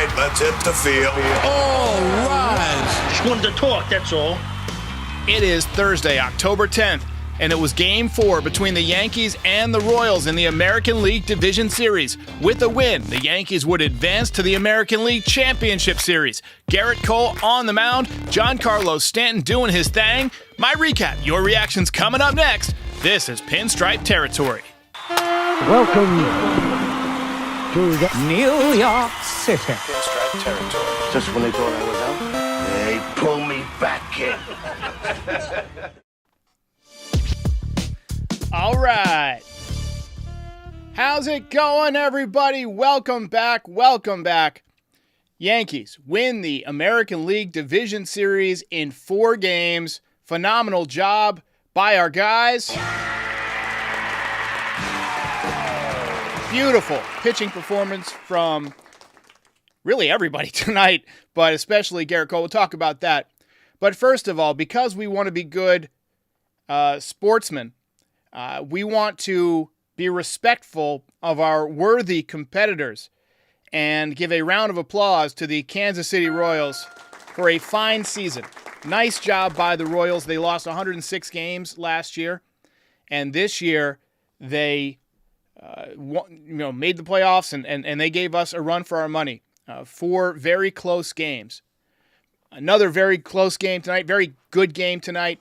right, let's hit the field. All rise. Just wanted to talk, that's all. It is Thursday, October 10th, and it was Game 4 between the Yankees and the Royals in the American League Division Series. With a win, the Yankees would advance to the American League Championship Series. Gerrit Cole on the mound, Giancarlo Stanton doing his thing. My recap, your reactions coming up next. This is Pinstripe Territory. Welcome to the New York City. Pinstripe Territory. Just when they thought I was out, They pull me back, kid. All right. How's it going, everybody? Welcome back. Welcome back. Yankees win the American League Division Series in 4 games. Phenomenal job by our guys. Beautiful pitching performance from really everybody tonight, but especially Gerrit Cole. We'll talk about that. But first of all, because we want to be good sportsmen, we want to be respectful of our worthy competitors and give a round of applause to the Kansas City Royals for a fine season. Nice job by the Royals. They lost 106 games last year, and this year they made the playoffs, and they gave us a run for our money. 4 very close games. Another very close game tonight, very good game tonight.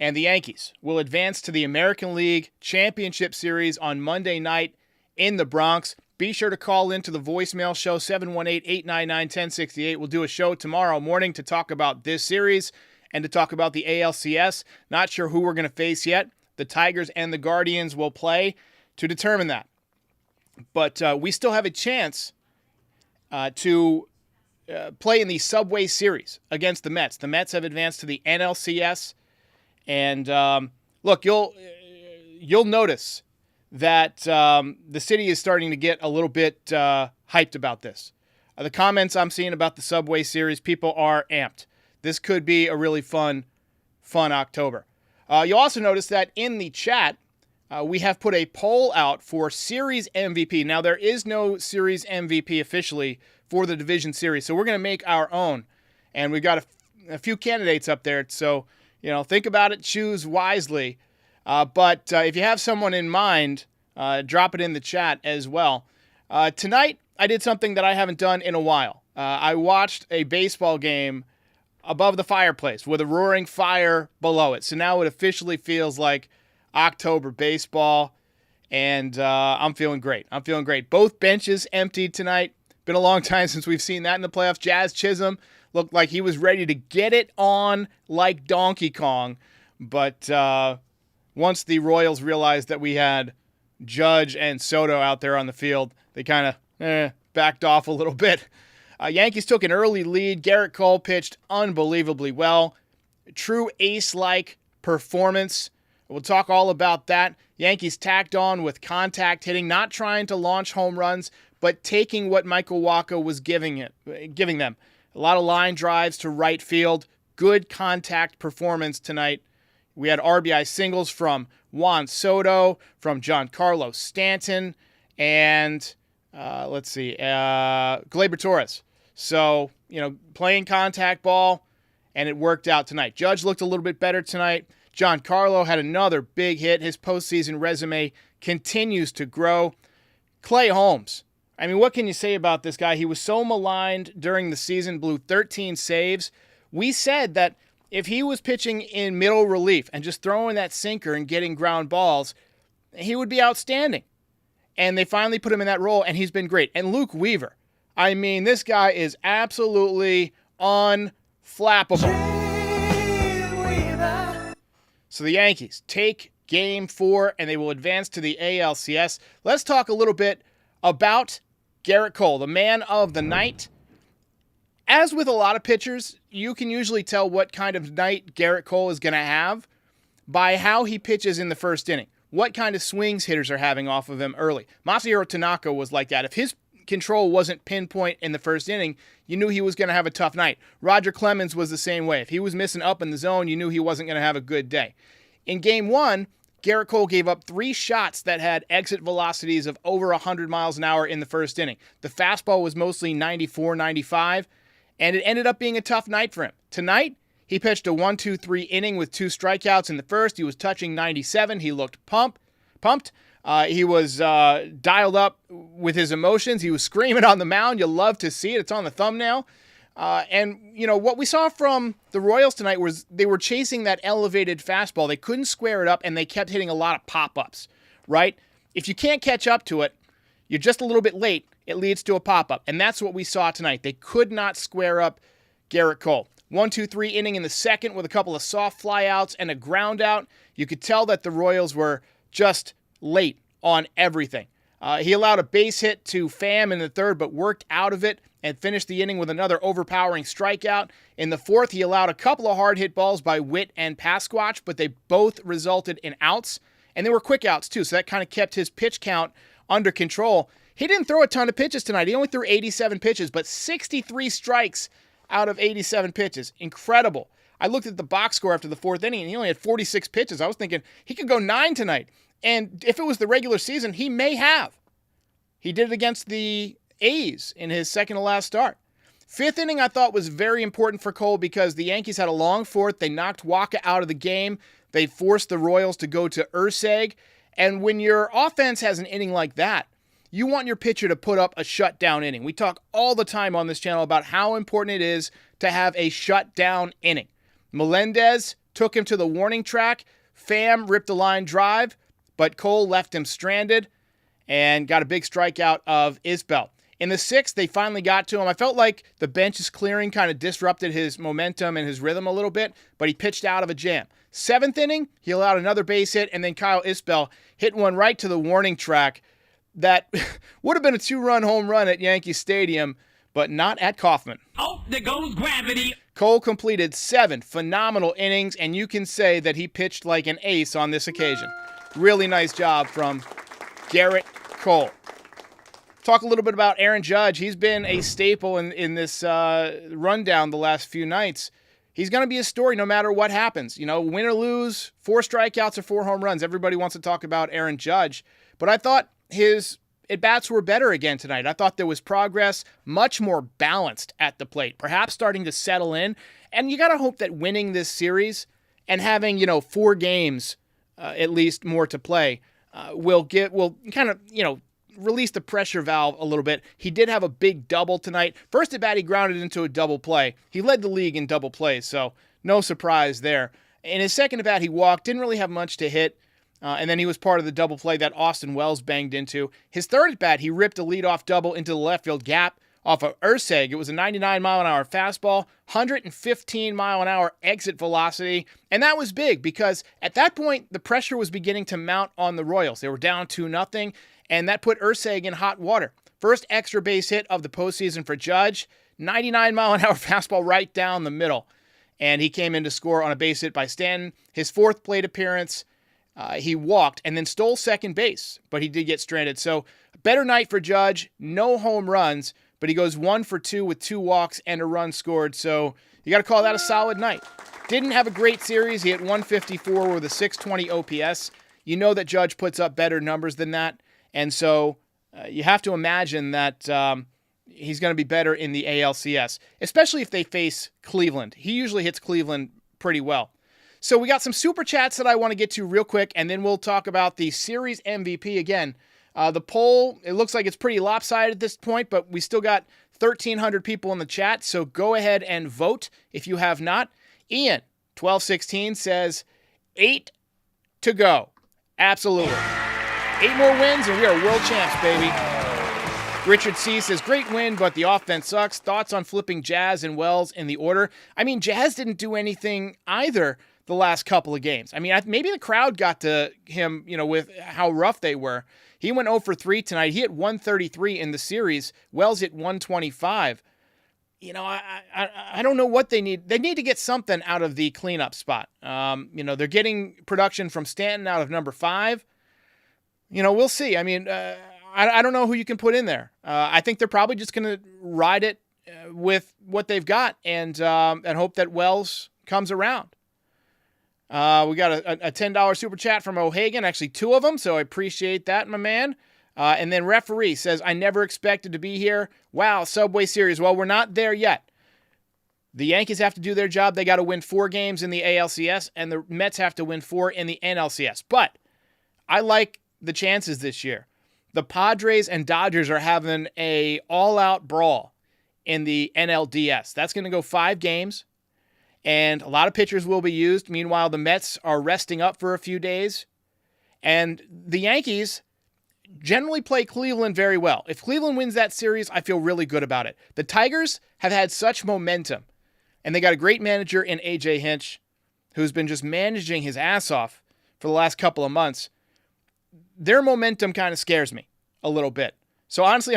And the Yankees will advance to the American League Championship Series on Monday night in the Bronx. Be sure to call into the voicemail show, 718-899-1068. We'll do a show tomorrow morning to talk about this series and to talk about the ALCS. Not sure who we're going to face yet. The Tigers and the Guardians will play to determine that. But we still have a chance to play in the Subway Series against the Mets. The Mets have advanced to the NLCS. And look, you'll notice that the city is starting to get a little bit hyped about this. The comments I'm seeing about the Subway Series, people are amped. This could be a really fun October. You'll also notice that in the chat, we have put a poll out for Series MVP. Now, there is no Series MVP officially for the Division Series, so we're going to make our own. And we've got a few candidates up there, so think about it, choose wisely. But if you have someone in mind, drop it in the chat as well. Tonight, I did something that I haven't done in a while. I watched a baseball game above the fireplace with a roaring fire below it. So now it officially feels like October baseball, and I'm feeling great. Both benches emptied tonight. Been a long time since we've seen that in the playoffs. Jazz Chisholm looked like he was ready to get it on like Donkey Kong. But once the Royals realized that we had Judge and Soto out there on the field, they kind of backed off a little bit. Yankees took an early lead. Gerrit Cole pitched unbelievably well. True ace-like performance. We'll talk all about that. Yankees tacked on with contact hitting, not trying to launch home runs, but taking what Michael Wacha was giving them. A lot of line drives to right field. Good contact performance tonight. We had RBI singles from Juan Soto, from Giancarlo Stanton, and Gleyber Torres. So, playing contact ball, and it worked out tonight. Judge looked a little bit better tonight. Giancarlo had another big hit. His postseason resume continues to grow. Clay Holmes. I mean, what can you say about this guy? He was so maligned during the season, blew 13 saves. We said that if he was pitching in middle relief and just throwing that sinker and getting ground balls, he would be outstanding. And they finally put him in that role, and he's been great. And Luke Weaver. I mean, this guy is absolutely unflappable. So the Yankees take Game 4, and they will advance to the ALCS. Let's talk a little bit about Gerrit Cole, the man of the night. As with a lot of pitchers, you can usually tell what kind of night Gerrit Cole is going to have by how he pitches in the first inning. What kind of swings hitters are having off of him early. Masahiro Tanaka was like that. If his control wasn't pinpoint in the first inning, you knew he was going to have a tough night. Roger Clemens was the same way. If he was missing up in the zone, you knew he wasn't going to have a good day. In Game 1, Gerrit Cole gave up 3 shots that had exit velocities of over 100 miles an hour in the first inning. The fastball was mostly 94, 95, and it ended up being a tough night for him. Tonight, he pitched a 1-2-3 inning with 2 strikeouts in the first. He was touching 97. He looked pumped. He was dialed up with his emotions. He was screaming on the mound. You'll love to see it. It's on the thumbnail. And, what we saw from the Royals tonight was they were chasing that elevated fastball. They couldn't square it up, and they kept hitting a lot of pop-ups, right? If you can't catch up to it, you're just a little bit late, it leads to a pop-up. And that's what we saw tonight. They could not square up Gerrit Cole. 1-2-3 inning in the second with a couple of soft flyouts and a ground out. You could tell that the Royals were just late on everything. He allowed a base hit to Pham in the third, but worked out of it and finished the inning with another overpowering strikeout. In the fourth, he allowed a couple of hard hit balls by Witt and Pasquatch, but they both resulted in outs, and they were quick outs too, so that kind of kept his pitch count under control. He didn't throw a ton of pitches tonight. He only threw 87 pitches, but 63 strikes out of 87 pitches. Incredible. I looked at the box score after the fourth inning, and he only had 46 pitches. I was thinking he could go 9 tonight. And if it was the regular season, he may have. He did it against the A's in his second to last start. Fifth inning I thought was very important for Cole because the Yankees had a long fourth. They knocked Waka out of the game. They forced the Royals to go to Urseg. And when your offense has an inning like that, you want your pitcher to put up a shutdown inning. We talk all the time on this channel about how important it is to have a shutdown inning. Melendez took him to the warning track. Pham ripped a line drive, but Cole left him stranded and got a big strikeout of Isbell. In the sixth, they finally got to him. I felt like the bench's clearing kind of disrupted his momentum and his rhythm a little bit, but he pitched out of a jam. Seventh inning, he allowed another base hit, and then Kyle Isbell hit one right to the warning track that would have been a 2-run home run at Yankee Stadium, but not at Kauffman. Oh, there goes gravity. Cole completed 7 phenomenal innings, and you can say that he pitched like an ace on this occasion. Really nice job from Gerrit Cole. Talk a little bit about Aaron Judge. He's been a staple in this rundown the last few nights. He's going to be a story no matter what happens. Win or lose, 4 strikeouts or 4 home runs. Everybody wants to talk about Aaron Judge. But I thought his at-bats were better again tonight. I thought there was progress, much more balanced at the plate, perhaps starting to settle in. And you got to hope that winning this series and having, 4 games at least more to play will kind of, release the pressure valve a little bit. He did have a big double tonight. First at bat, he grounded into a double play. He led the league in double plays, so no surprise there. In his second at bat, he walked, didn't really have much to hit, and then he was part of the double play that Austin Wells banged into. His third at bat, he ripped a leadoff double into the left field gap off of Urseg. It was a 99-mile-an-hour fastball, 115-mile-an-hour exit velocity, and that was big because at that point, the pressure was beginning to mount on the Royals. They were down 2-0, and that put Urseg in hot water. First extra base hit of the postseason for Judge, 99-mile-an-hour fastball right down the middle, and he came in to score on a base hit by Stanton. His fourth plate appearance, he walked and then stole second base, but he did get stranded. So a better night for Judge, no home runs, but he goes 1 for 2 with 2 walks and a run scored. So you got to call that a solid night. Didn't have a great series. He hit 154 with a 620 OPS. You know that Judge puts up better numbers than that. And so you have to imagine that he's going to be better in the ALCS, especially if they face Cleveland. He usually hits Cleveland pretty well. So we got some super chats that I want to get to real quick, and then we'll talk about the series MVP again. The poll, it looks like it's pretty lopsided at this point, but we still got 1,300 people in the chat, so go ahead and vote if you have not. Ian, 1216, says 8 to go. Absolutely. 8 more wins, and we are world champs, baby. Richard C. says, great win, but the offense sucks. Thoughts on flipping Jazz and Wells in the order? I mean, Jazz didn't do anything either the last couple of games. I mean, maybe the crowd got to him, with how rough they were. He went 0 for 3 tonight. He hit 133 in the series. Wells hit 125. I don't know what they need. They need to get something out of the cleanup spot. They're getting production from Stanton out of number 5. We'll see. I mean, I don't know who you can put in there. I think they're probably just going to ride it with what they've got and hope that Wells comes around. We got a $10 super chat from O'Hagan, actually 2 of them, so I appreciate that, my man. And then referee says, I never expected to be here. Wow, Subway Series. Well, we're not there yet. The Yankees have to do their job. They got to win 4 games in the ALCS, and the Mets have to win 4 in the NLCS. But I like the chances this year. The Padres and Dodgers are having a all-out brawl in the NLDS. That's going to go 5 games, and a lot of pitchers will be used. Meanwhile, the Mets are resting up for a few days, and the Yankees generally play Cleveland very well. If Cleveland wins that series, I feel really good about it. The Tigers have had such momentum, and they got a great manager in A.J. Hinch, who's been just managing his ass off for the last couple of months. Their momentum kind of scares me a little bit. So honestly,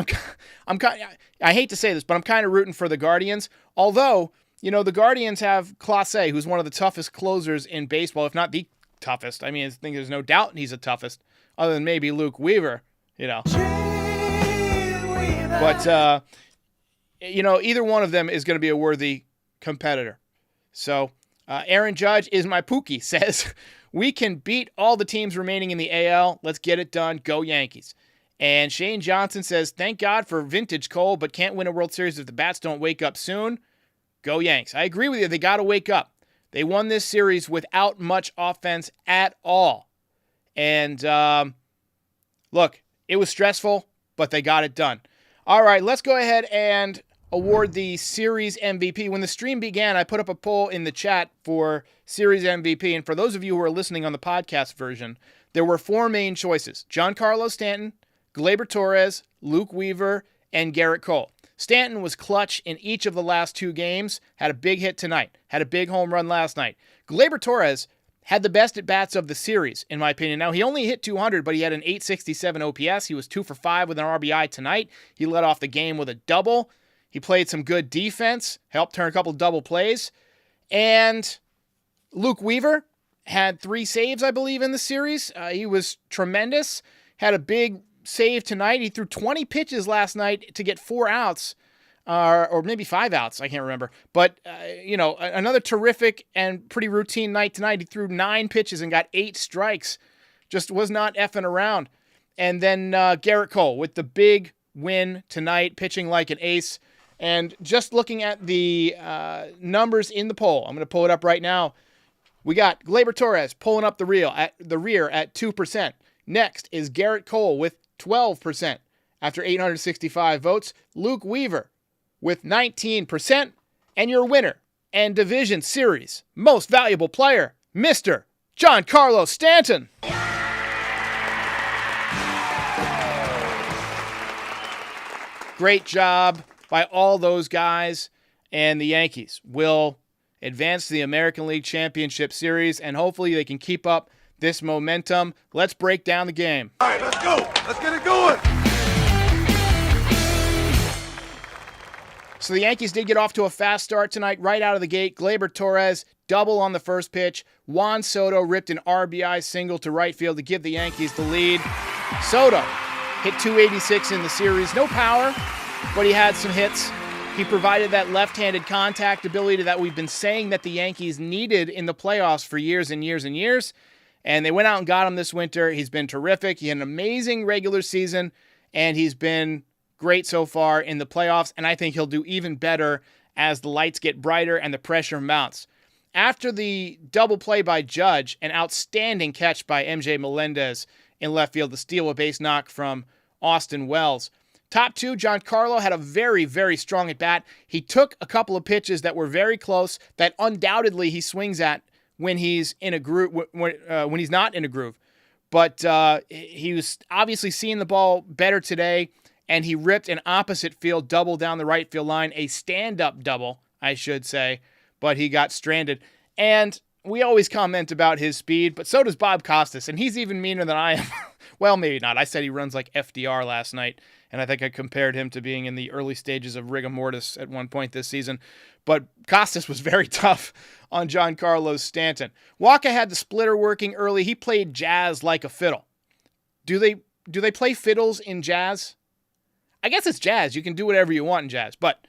I hate to say this, but I'm kind of rooting for the Guardians. Although, the Guardians have Clase, who's one of the toughest closers in baseball, if not the toughest. I mean, I think there's no doubt he's the toughest, other than maybe Luke Weaver, But, either one of them is going to be a worthy competitor. So, Aaron Judge is my Pookie, says, we can beat all the teams remaining in the AL. Let's get it done. Go Yankees. And Shane Johnson says, thank God for vintage Cole, but can't win a World Series if the bats don't wake up soon. Go Yanks. I agree with you. They got to wake up. They won this series without much offense at all. And, look, it was stressful, but they got it done. All right, let's go ahead and award the series MVP. When the stream began, I put up a poll in the chat for series MVP. And for those of you who are listening on the podcast version, there were 4 main choices: Giancarlo Stanton, Gleyber Torres, Luke Weaver, and Garrett Cole. Stanton was clutch in each of the last 2 games, had a big hit tonight, had a big home run last night. Gleyber Torres had the best at-bats of the series, in my opinion. Now, he only hit 200, but he had an 867 OPS. He was 2 for 5 with an RBI tonight. He led off the game with a double. He played some good defense, helped turn a couple double plays. And Luke Weaver had 3 saves, I believe, in the series. He was tremendous, had a big save tonight. He threw 20 pitches last night to get 4 outs, or maybe 5 outs. I can't remember. But, another terrific and pretty routine night tonight. He threw 9 pitches and got 8 strikes. Just was not effing around. And then Garrett Cole with the big win tonight, pitching like an ace. And just looking at the numbers in the poll, I'm going to pull it up right now. We got Gleyber Torres pulling up the rear at 2%. Next is Garrett Cole with 12% after 865 votes. Luke Weaver with 19%. And your winner and division series most valuable player, Mr. Giancarlo Stanton. Great job by all those guys, and the Yankees will advance to the American League Championship Series, and hopefully they can keep up this momentum. Let's break down the game. All right, let's go. Let's get it going. So the Yankees did get off to a fast start tonight, right out of the gate. Gleyber Torres, double on the first pitch. Juan Soto ripped an RBI single to right field to give the Yankees the lead. Soto hit 286 in the series. No power, but he had some hits. He provided that left-handed contact ability that we've been saying that the Yankees needed in the playoffs for years and years and years. And they went out and got him this winter. He's been terrific. He had an amazing regular season, and he's been great so far in the playoffs. And I think he'll do even better as the lights get brighter and the pressure mounts. After the double play by Judge, an outstanding catch by MJ Melendez in left field to steal a base knock from Austin Wells. Top 2, Giancarlo had a very, very strong at-bat. He took a couple of pitches that were very close that undoubtedly he swings at when he's in a groove, when he's not in a groove. But he was obviously seeing the ball better today, and he ripped an opposite field double down the right field line, a stand-up double, I should say, but he got stranded. And we always comment about his speed, but so does Bob Costas, and he's even meaner than I am. Well, maybe not. I said he runs like FDR last night, and I think I compared him to being in the early stages of rigor mortis at one point this season. But Costas was very tough on Giancarlo Stanton. Waka had the splitter working early. He played jazz like a fiddle. Do they play fiddles in jazz? I guess it's jazz. You can do whatever you want in jazz. But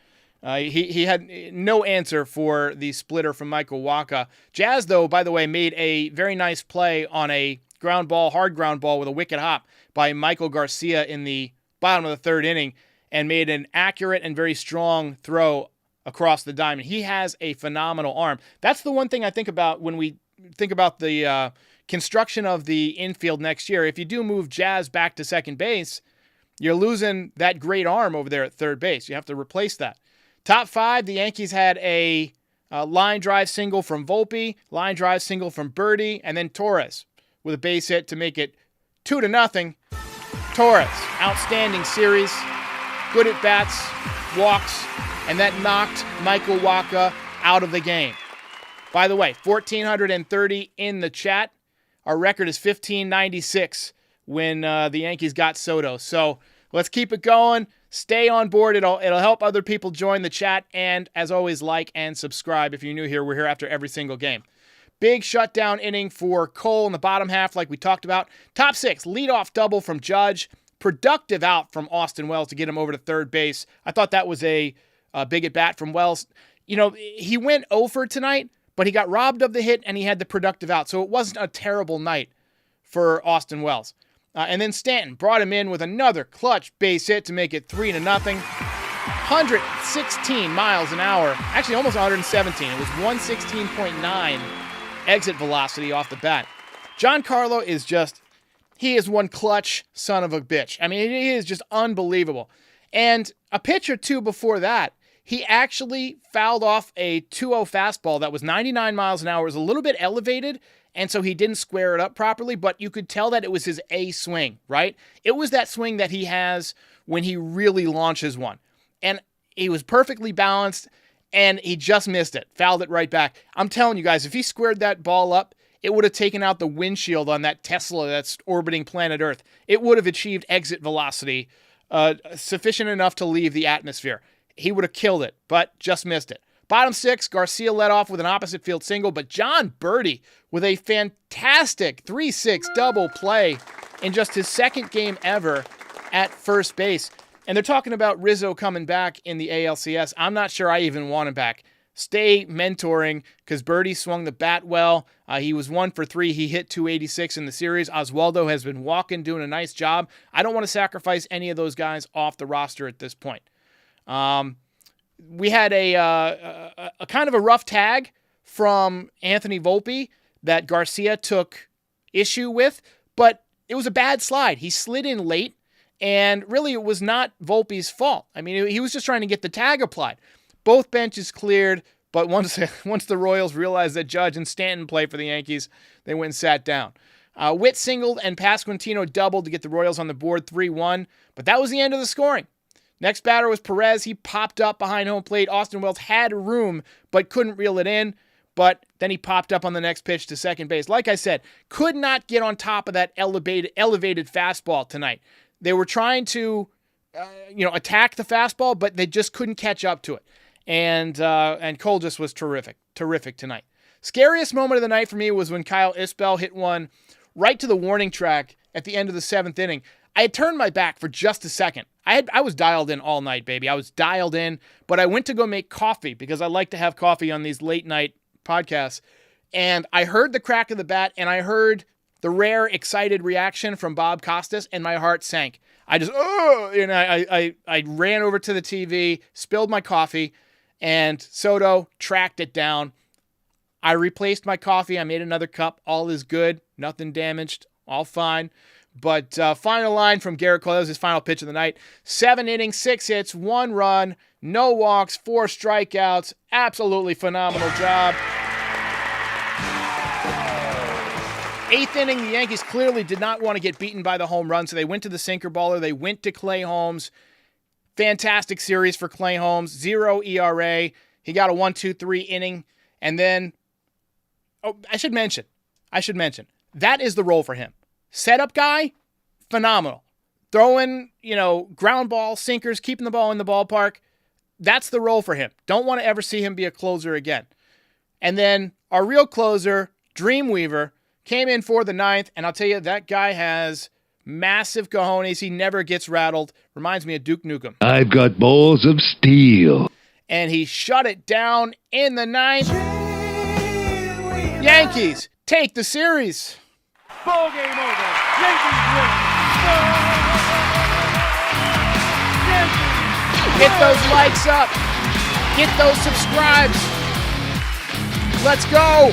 He had no answer for the splitter from Michael Wacha. Jazz, though, by the way, made a very nice play on a hard ground ball with a wicked hop by Michael Garcia in the bottom of the third inning and made an accurate and very strong throw across the diamond. He has a phenomenal arm. That's the one thing I think about when we think about the construction of the infield next year. If you do move Jazz back to second base, you're losing that great arm over there at third base. You have to replace that. Top five, the Yankees had a line drive single from Volpe, line drive single from Birdie, and then Torres with a base hit to make it 2-0. Torres, outstanding series, good at bats, walks, and that knocked Michael Wacha out of the game. By the way, 1,430 in the chat. Our record is 1,596 when the Yankees got Soto. So let's keep it going. Stay on board. It'll help other people join the chat. And as always, like and subscribe. If you're new here, we're here after every single game. Big shutdown inning for Cole in the bottom half, like we talked about. Top six, leadoff double from Judge. Productive out from Austin Wells to get him over to third base. I thought that was a big at bat from Wells. You know, he went 0 for tonight, but he got robbed of the hit and he had the productive out. So it wasn't a terrible night for Austin Wells. And then Stanton brought him in with another clutch base hit to make it 3-0. 116 miles an hour. Actually, almost 117. It was 116.9 exit velocity off the bat. Giancarlo he is one clutch son of a bitch. I mean, he is just unbelievable. And a pitch or two before that, he actually fouled off a 2-0 fastball that was 99 miles an hour. It was a little bit elevated, and so he didn't square it up properly, but you could tell that it was his A swing, right? It was that swing that he has when he really launches one. And he was perfectly balanced, and he just missed it. Fouled it right back. I'm telling you guys, if he squared that ball up, it would have taken out the windshield on that Tesla that's orbiting planet Earth. It would have achieved exit velocity sufficient enough to leave the atmosphere. He would have killed it, but just missed it. Bottom six, Garcia led off with an opposite field single, but John Birdie with a fantastic 3-6 double play in just his second game ever at first base. And they're talking about Rizzo coming back in the ALCS. I'm not sure I even want him back. Stay mentoring because Birdie swung the bat well. He was 1 for 3. He hit 286 in the series. Oswaldo has been walking, doing a nice job. I don't want to sacrifice any of those guys off the roster at this point. We had a kind of a rough tag from Anthony Volpe that Garcia took issue with, but it was a bad slide. He slid in late, and really it was not Volpe's fault. I mean, he was just trying to get the tag applied. Both benches cleared, but once the Royals realized that Judge and Stanton play for the Yankees, they went and sat down. Witt singled and Pasquantino doubled to get the Royals on the board 3-1, but that was the end of the scoring. Next batter was Perez. He popped up behind home plate. Austin Wells had room, but couldn't reel it in. But then he popped up on the next pitch to second base. Like I said, could not get on top of that elevated fastball tonight. They were trying to, attack the fastball, but they just couldn't catch up to it. And Cole just was terrific tonight. Scariest moment of the night for me was when Kyle Isbell hit one right to the warning track at the end of the seventh inning. I had turned my back for just a second. I was dialed in all night, baby. I was dialed in, but I went to go make coffee because I like to have coffee on these late night podcasts. And I heard the crack of the bat and I heard the rare excited reaction from Bob Costas and my heart sank. I just, I ran over to the TV, spilled my coffee, and Soto tracked it down. I replaced my coffee. I made another cup. All is good. Nothing damaged. All fine. But final line from Gerrit Cole. That was his final pitch of the night. 7 innings, 6 hits, 1 run, no walks, 4 strikeouts. Absolutely phenomenal job. 8th inning, the Yankees clearly did not want to get beaten by the home run, so they went to the sinker baller. They went to Clay Holmes. Fantastic series for Clay Holmes. 0 ERA. He got a 1-2-3 inning. And then, I should mention, that is the role for him. Setup guy, phenomenal. Throwing, ground ball, sinkers, keeping the ball in the ballpark. That's the role for him. Don't want to ever see him be a closer again. And then our real closer, Dreamweaver, came in for the 9th, and I'll tell you, that guy has massive cojones. He never gets rattled. Reminds me of Duke Nukem. I've got balls of steel. and he shut it down in the ninth. Yankees take the series. Ball game over. Yankees win. Get those likes up. Get those subscribes. Let's go.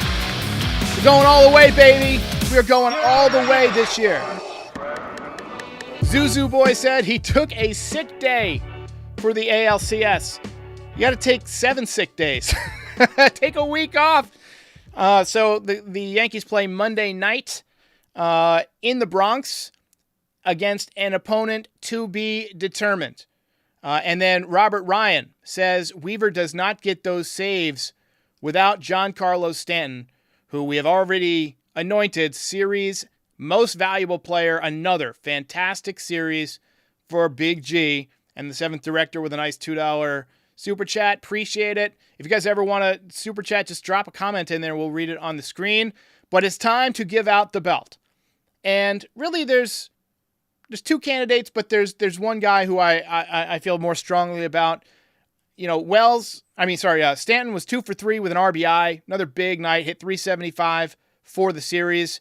We're going all the way, baby. We're going all the way this year. Zuzu Boy said he took a sick day for the ALCS. You got to take 7 sick days. Take a week off. So the Yankees play Monday night in the Bronx against an opponent to be determined. And then Robert Ryan says Weaver does not get those saves without Giancarlo Stanton, who we have already anointed series most valuable player. Another fantastic series for Big G and the 7th director with a nice $2 super chat. Appreciate it. If you guys ever want to super chat, just drop a comment in there. We'll read it on the screen. But it's time to give out the belt. And really there's 2 candidates, but there's one guy who I feel more strongly about. You know, Stanton was 2 for 3 with an RBI. Another big night, hit 375 for the series.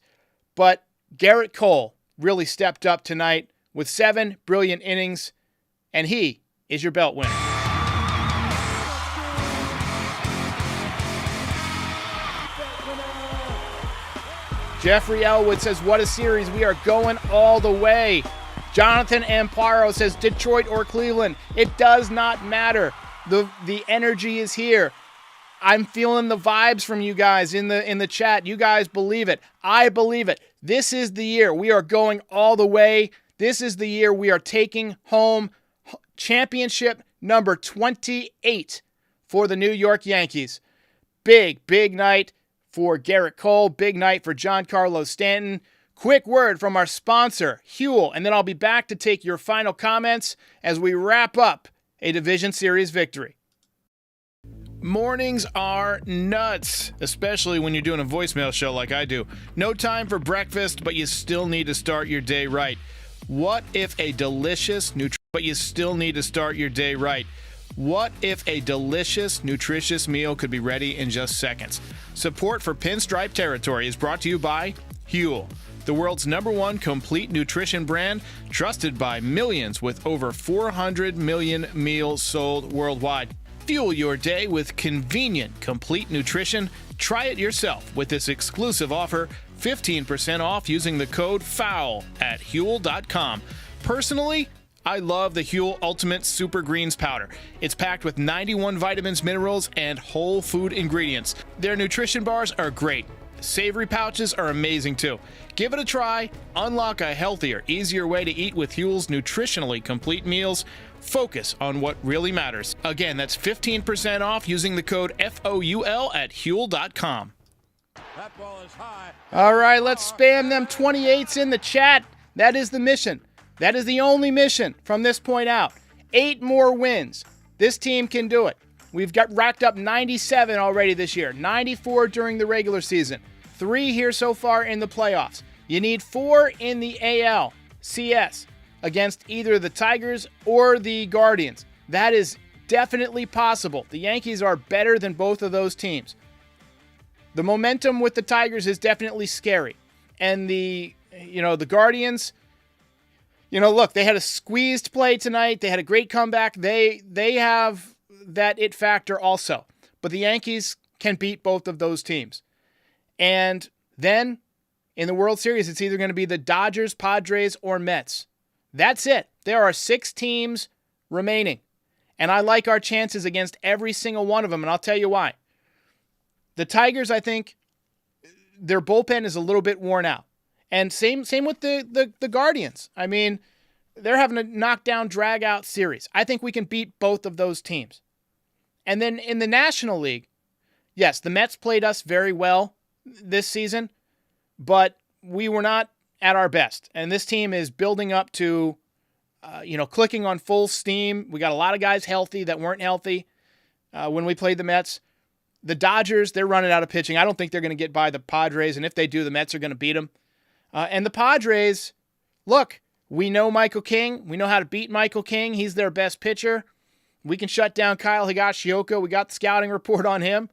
But Gerrit Cole really stepped up tonight with 7 brilliant innings, and he is your belt winner. Jeffrey Elwood says, what a series. We are going all the way. Jonathan Amparo says, Detroit or Cleveland. It does not matter. The energy is here. I'm feeling the vibes from you guys in the chat. You guys believe it. I believe it. This is the year. We are going all the way. This is the year we are taking home championship number 28 for the New York Yankees. Big night for Gerrit Cole. Big night for Giancarlo Stanton. Quick word from our sponsor, Huel, and then I'll be back to take your final comments as we wrap up a Division Series victory. Mornings are nuts, especially when you're doing a voicemail show like I do. No time for breakfast, but you still need to start your day right. What if a delicious, nutritious meal could be ready in just seconds? Support for Pinstripe Territory is brought to you by Huel, the world's #1 complete nutrition brand, trusted by millions with over 400 million meals sold worldwide. Fuel your day with convenient, complete nutrition. Try it yourself with this exclusive offer, 15% off using the code FOUL at Huel.com. Personally, I love the Huel Ultimate Super Greens Powder. It's packed with 91 vitamins, minerals, and whole food ingredients. Their nutrition bars are great. Savory pouches are amazing too. Give it a try. Unlock a healthier, easier way to eat with Huel's nutritionally complete meals. Focus on what really matters. Again, that's 15% off using the code FOUL at Huel.com. That ball is high. All right, let's spam them 28s in the chat. That is the mission. That is the only mission from this point out. 8 more wins. This team can do it. We've got racked up 97 already this year, 94 during the regular season, 3 here so far in the playoffs. You need 4 in the ALCS against either the Tigers or the Guardians. That is definitely possible. The Yankees are better than both of those teams. The momentum with the Tigers is definitely scary. And the Guardians, look, they had a squeezed play tonight. They had a great comeback. They have that it factor also. But the Yankees can beat both of those teams. And then in the World Series, it's either going to be the Dodgers, Padres, or Mets. That's it. There are 6 teams remaining. And I like our chances against every single one of them, and I'll tell you why. The Tigers, I think, their bullpen is a little bit worn out. And same with the Guardians. I mean, they're having a knockdown, drag-out series. I think we can beat both of those teams. And then in the National League, yes, the Mets played us very well this season, but we were not at our best. And this team is building up to, clicking on full steam. We got a lot of guys healthy that weren't healthy when we played the Mets. The Dodgers, they're running out of pitching. I don't think they're going to get by the Padres, and if they do, the Mets are going to beat them. And the Padres, look, we know Michael King. We know how to beat Michael King. He's their best pitcher. We can shut down Kyle Higashioka. We got the scouting report on him.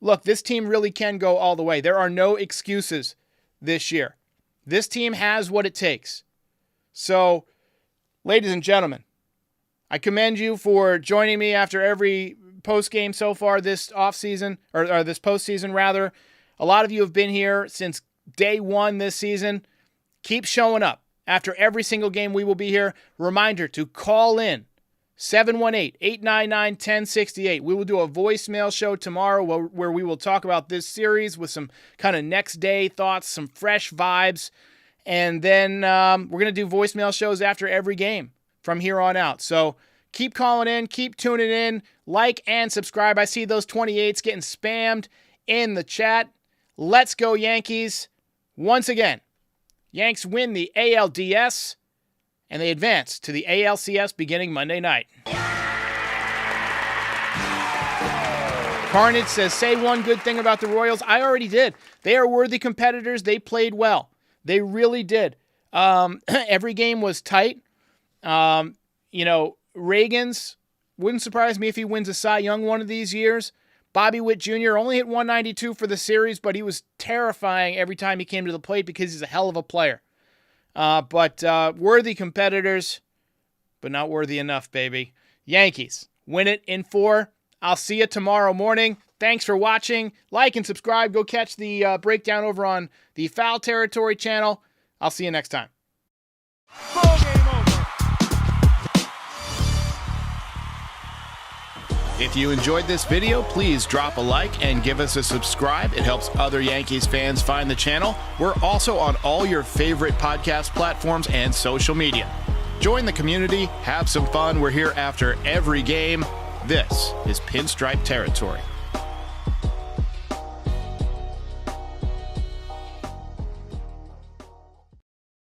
Look, this team really can go all the way. There are no excuses this year. This team has what it takes. So, ladies and gentlemen, I commend you for joining me after every postgame so far this offseason, or this postseason rather. A lot of you have been here since day one this season. Keep showing up. After every single game, we will be here. Reminder to call in 718-899-1068. We will do a voicemail show tomorrow where we will talk about this series with some kind of next day thoughts, some fresh vibes. And then we're going to do voicemail shows after every game from here on out. So keep calling in, keep tuning in, like and subscribe. I see those 28s getting spammed in the chat. Let's go Yankees. Once again, Yanks win the ALDS, and they advance to the ALCS beginning Monday night. Carnage says, say one good thing about the Royals. I already did. They are worthy competitors. They played well. They really did. Every game was tight. Reagan's, wouldn't surprise me if he wins a Cy Young one of these years. Bobby Witt Jr. only hit 192 for the series, but he was terrifying every time he came to the plate because he's a hell of a player. But worthy competitors, but not worthy enough, baby. Yankees win it in 4. I'll see you tomorrow morning. Thanks for watching. Like and subscribe. Go catch the breakdown over on the Foul Territory channel. I'll see you next time. Ball game over. If you enjoyed this video, please drop a like and give us a subscribe. It helps other Yankees fans find the channel. We're also on all your favorite podcast platforms and social media. Join the community, have some fun. We're here after every game. This is Pinstripe Territory.